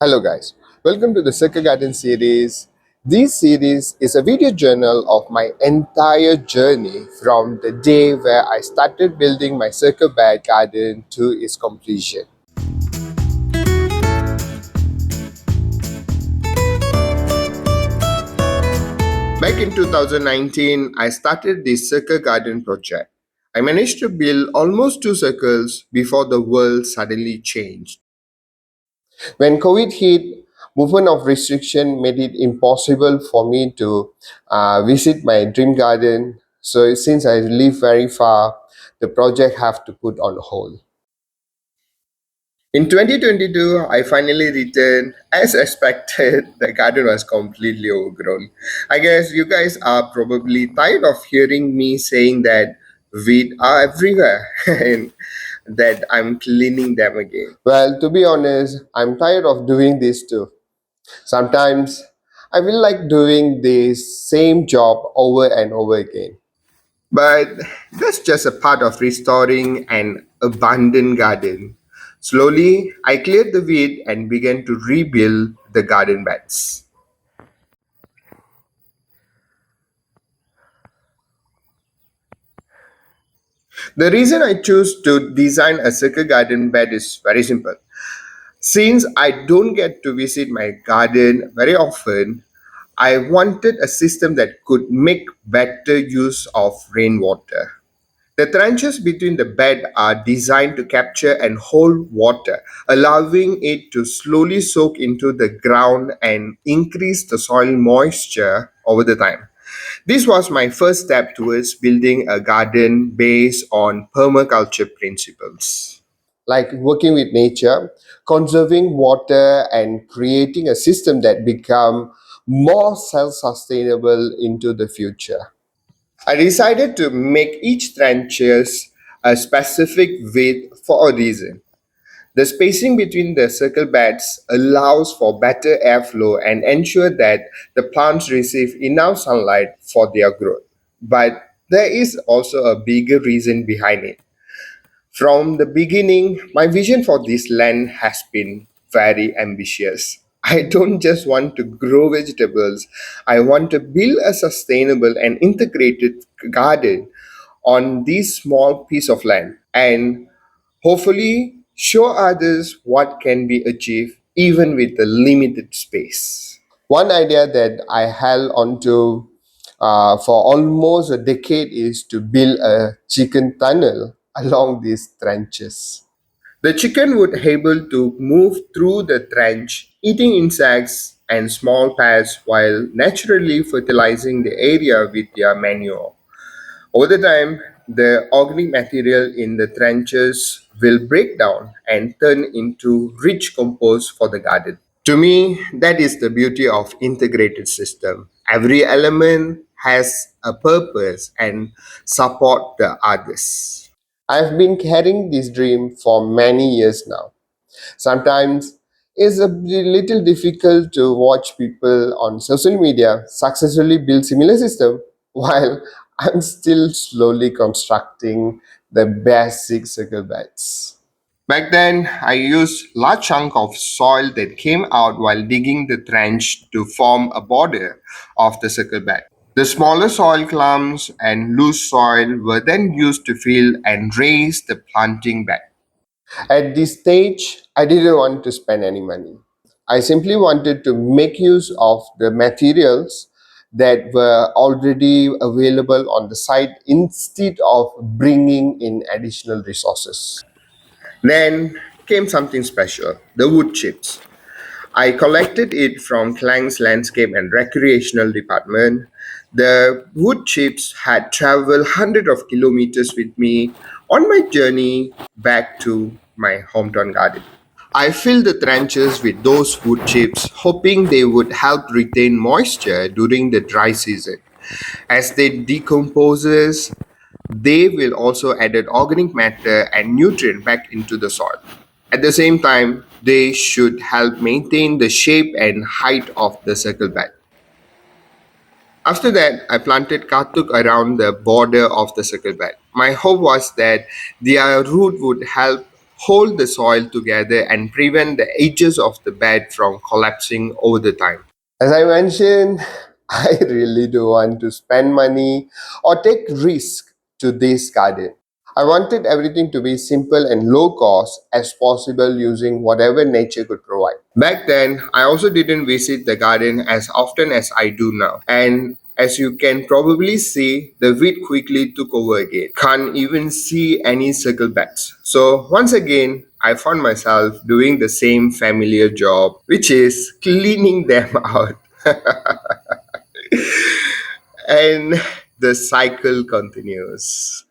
Hello guys, welcome to the Circle Garden series. This series is a video journal of my entire journey from the day where I started building my circle bed garden to its completion. Back in 2019, I started this circle garden project. I managed to build almost two circles before the world suddenly changed. When COVID hit, movement of restriction made it impossible for me to visit my dream garden. So since I live very far, the project have to put on hold. In 2022, I finally returned. As expected, the garden was completely overgrown. I guess you guys are probably tired of hearing me saying that weeds are everywhere and that I'm cleaning them again. Well, to be honest, I'm tired of doing this too. Sometimes I feel like doing the same job over and over again. But that's just a part of restoring an abandoned garden. Slowly, I cleared the weed and began to rebuild the garden beds. The reason I choose to design a circle garden bed is very simple. Since I don't get to visit my garden very often, I wanted a system that could make better use of rainwater. The trenches between the bed are designed to capture and hold water, allowing it to slowly soak into the ground and increase the soil moisture over the time. This was my first step towards building a garden based on permaculture principles. Like working with nature, conserving water, and creating a system that become more self-sustainable into the future. I decided to make each trenches a specific width for a reason. The spacing between the circle beds allows for better airflow and ensure that the plants receive enough sunlight for their growth. But there is also a bigger reason behind it. From the beginning, my vision for this land has been very ambitious. I don't just want to grow vegetables, I want to build a sustainable and integrated garden on this small piece of land and hopefully show others what can be achieved even with the limited space. One idea that I held onto for almost a decade is to build a chicken tunnel along these trenches. The chicken would able to move through the trench, eating insects and small pests while naturally fertilizing the area with their manure. Over the time, the organic material in the trenches will break down and turn into rich compost for the garden. To me, that is the beauty of integrated system. Every element has a purpose and support the others. I've been carrying this dream for many years now. Sometimes it's a little difficult to watch people on social media successfully build similar system while I'm still slowly constructing the basic circle beds. Back then, I used large chunk of soil that came out while digging the trench to form a border of the circle bed. The smaller soil clumps and loose soil were then used to fill and raise the planting bed. At this stage, I didn't want to spend any money. I simply wanted to make use of the materials that were already available on the site instead of bringing in additional resources. Then came something special, the wood chips. I collected it from Klang's Landscape and Recreational Department. The wood chips had traveled hundreds of kilometers with me on my journey back to my hometown garden. I filled the trenches with those wood chips, hoping they would help retain moisture during the dry season. As they decomposes, they will also add organic matter and nutrient back into the soil. At the same time, they should help maintain the shape and height of the circle bed. After that, I planted katuk around the border of the circle bed. My hope was that their root would help hold the soil together and prevent the edges of the bed from collapsing over the time. As I mentioned, I really do want to spend money or take risk to this garden. I wanted everything to be simple and low cost as possible using whatever nature could provide. Back then, I also didn't visit the garden as often as I do now. And as you can probably see, the weed quickly took over again. Can't even see any circle beds. So once again, I found myself doing the same familiar job, which is cleaning them out. And the cycle continues.